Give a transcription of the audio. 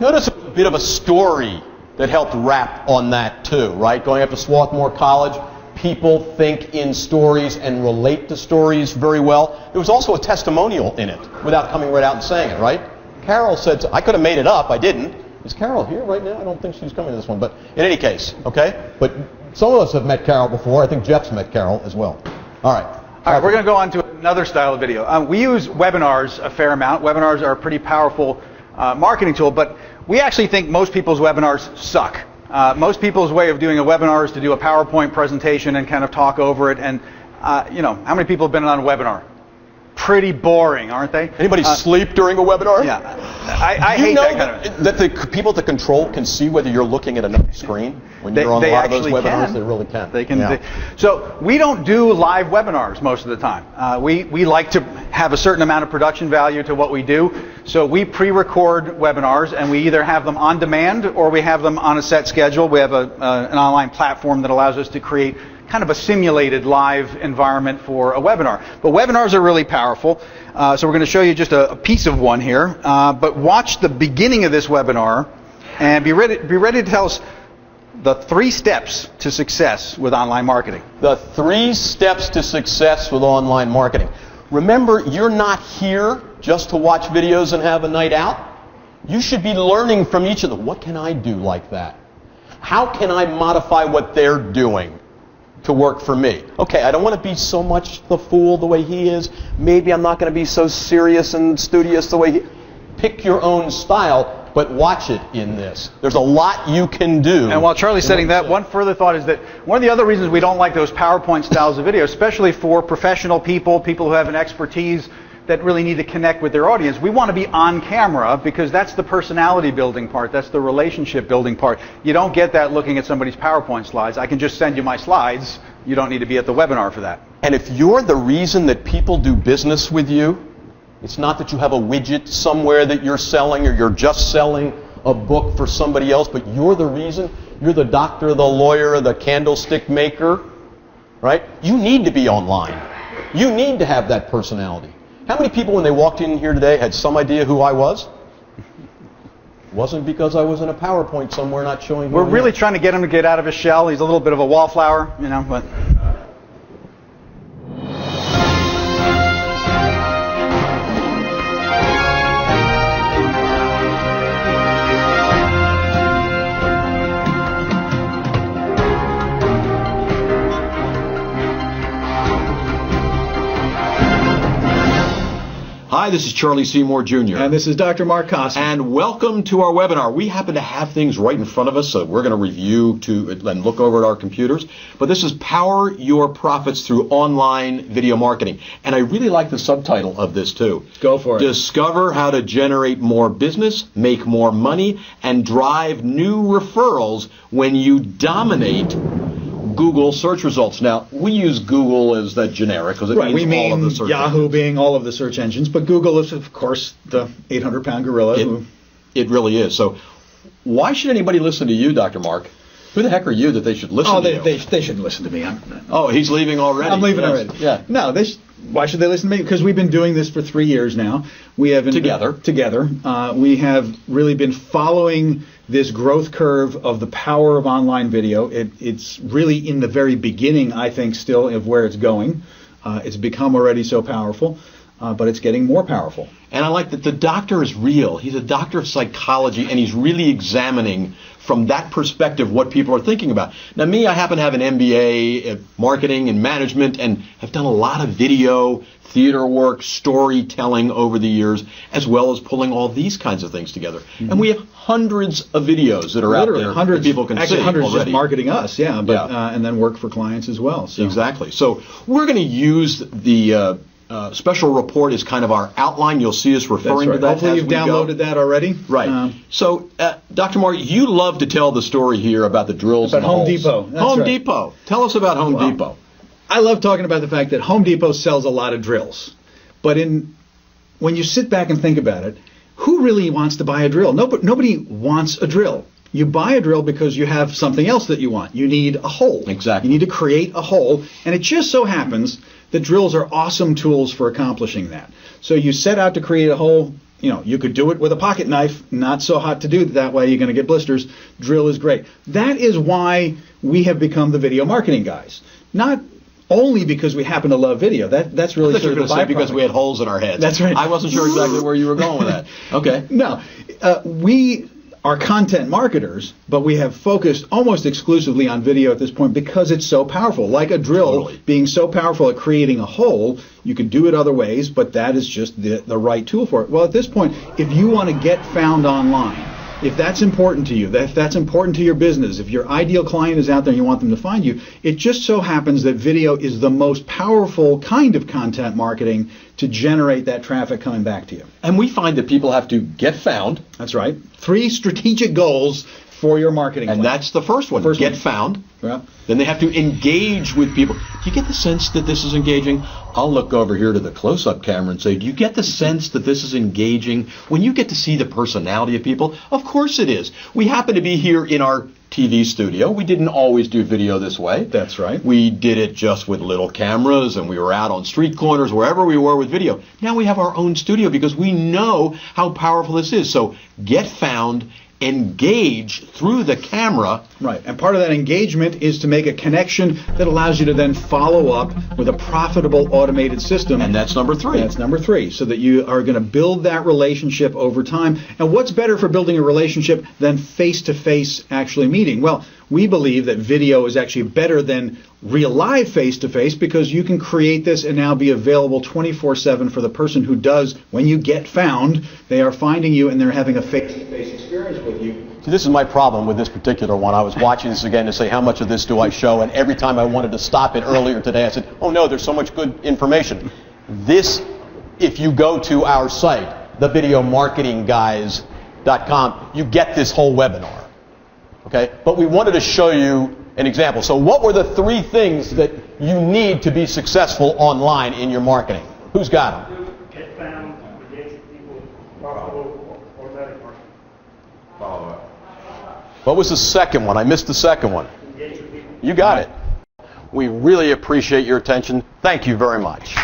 Notice a bit of a story that helped wrap on that too, right? Going up to Swarthmore College, people think in stories and relate to stories very well. There was also a testimonial in it, without coming right out and saying it, right? Carol said, I could have made it up, I didn't. Is Carol here right now? I don't think she's coming to this one, but in any case, okay? But some of us have met Carol before. I think Jeff's met Carol as well. All right. All right, we're going to go on to another style of video. We use webinars a fair amount. Webinars are a pretty powerful marketing tool, but we actually think most people's webinars suck. Most people's way of doing a webinar is to do a PowerPoint presentation and kind of talk over it. And, you know, how many people have been on a webinar? Pretty boring, aren't they? Anybody sleep during a webinar? Yeah. I hate that kind of... that the people at the control can see whether you're looking at another screen when you're on a lot of those webinars? They really can. They can. So we don't do live webinars most of the time. We like to have a certain amount of production value to what we do. So we pre-record webinars, and we either have them on demand or we have them on a set schedule. We have an online platform that allows us to create kind of a simulated live environment for a webinar. But webinars are really powerful. So we're going to show you just a piece of one here. But watch the beginning of this webinar and be ready to tell us the 3 steps to success with online marketing. The 3 steps to success with online marketing. Remember, you're not here just to watch videos and have a night out. You should be learning from each of them. What can I do like that? How can I modify what they're doing to work for me? Okay, I don't want to be so much the fool the way he is. Maybe I'm not going to be so serious and studious the way he... Pick your own style, but watch it in this. There's a lot you can do. And while Charlie's setting that, one further thought is that one of the other reasons we don't like those PowerPoint styles of video, especially for professional people, people who have an expertise that really need to connect with their audience, we want to be on camera because that's the personality building part, that's the relationship building part. You don't get that looking at somebody's PowerPoint slides. I can just send you my slides. You don't need to be at the webinar for that. And if you're the reason that people do business with you, it's not that you have a widget somewhere that you're selling or you're just selling a book for somebody else, but you're the reason, you're the doctor, the lawyer, the candlestick maker, right? You need to be online. You need to have that personality. How many people when they walked in here today had some idea who I was? It wasn't because I was in a PowerPoint somewhere not showing who We're really trying to get him to get out of his shell. He's a little bit of a wallflower, you know, but... Hi, this is Charlie Seymour Jr. And this is Dr. Marc Costa. And welcome to our webinar. We happen to have things right in front of us, so we're going to review and look over at our computers. But this is Power Your Profits Through Online Video Marketing. And I really like the subtitle of this, too. Go for it. Discover how to generate more business, make more money, and drive new referrals when you dominate Google search results. Now, we use Google as that generic because it means all of the search Yahoo engines. being all of the search engines, but Google is, of course, the 800-pound gorilla. It really is. So why should anybody listen to you, Dr. Marc? Who the heck are you that they should listen to you? They shouldn't listen to me. He's leaving already. I'm leaving already. Yeah. No, why should they listen to me? Because we've been doing this for 3 years now. We have Together. We have really been following this growth curve of the power of online video. It's really in the very beginning, I think, still of where it's going. It's become already so powerful, but it's getting more powerful. And I like that the doctor is real. He's a doctor of psychology, and he's really examining from that perspective what people are thinking about. Now, me, I happen to have an MBA in marketing and management and have done a lot of video, theater work, storytelling over the years, as well as pulling all these kinds of things together. Mm-hmm. And we have hundreds of videos that are out there that people can see hundreds already. Just marketing us, and then work for clients as well. So. Exactly. So we're going to use the special report as kind of our outline. You'll see us referring to that. Hopefully you've downloaded that already. Right. So, Dr. Marc, you love to tell the story here about the drills about and Home holes. Depot. That's right. Depot. Tell us about Home Depot. I love talking about the fact that Home Depot sells a lot of drills. But when you sit back and think about it, who really wants to buy a drill? Nobody wants a drill. You buy a drill because you have something else that you want. You need a hole. Exactly. You need to create a hole. And it just so happens that drills are awesome tools for accomplishing that. So you set out to create a hole, you could do it with a pocket knife. Not so hot to do it that way. You're going to get blisters. Drill is great. That is why we have become the video marketing guys. Not only because we happen to love video. That's really sort of the byproduct. Because we had holes in our heads. That's right. I wasn't sure exactly where you were going with that. Okay. No, we are content marketers, but we have focused almost exclusively on video at this point because it's so powerful. Like a drill being so powerful at creating a hole, you could do it other ways, but that is just the right tool for it. Well, at this point, if you want to get found online, if that's important to you, if that's important to your business, if your ideal client is out there and you want them to find you, it just so happens that video is the most powerful kind of content marketing to generate that traffic coming back to you. And we find that people have to get found. That's right. 3 strategic goals for your marketing plan. And that's the first one. Get found. Yeah. Then they have to engage with people. Do you get the sense that this is engaging? I'll look over here to the close-up camera and say, do you get the sense that this is engaging? When you get to see the personality of people, of course it is. We happen to be here in our TV studio. We didn't always do video this way. That's right. We did it just with little cameras, and we were out on street corners, wherever we were with video. Now we have our own studio because we know how powerful this is. So get found, engage through the camera. Right, and part of that engagement is to make a connection that allows you to then follow up with a profitable automated system. And that's number 3. That's number 3, so that you are going to build that relationship over time. And what's better for building a relationship than face-to-face actually meeting? Well, we believe that video is actually better than real live face-to-face because you can create this and now be available 24/7 for the person who does, when you get found, they are finding you and they're having a face-to-face experience with you. See, this is my problem with this particular one. I was watching this again to say, how much of this do I show? And every time I wanted to stop it earlier today, I said, oh no, there's so much good information. This, if you go to our site, thevideomarketingguys.com, you get this whole webinar. Okay? But we wanted to show you an example. So what were the 3 things that you need to be successful online in your marketing? Who's got them? Get found, engage with people, profitable, automatic marketing. Follow up. What was the second one? I missed the second one. Engage with people. You got it. We really appreciate your attention. Thank you very much.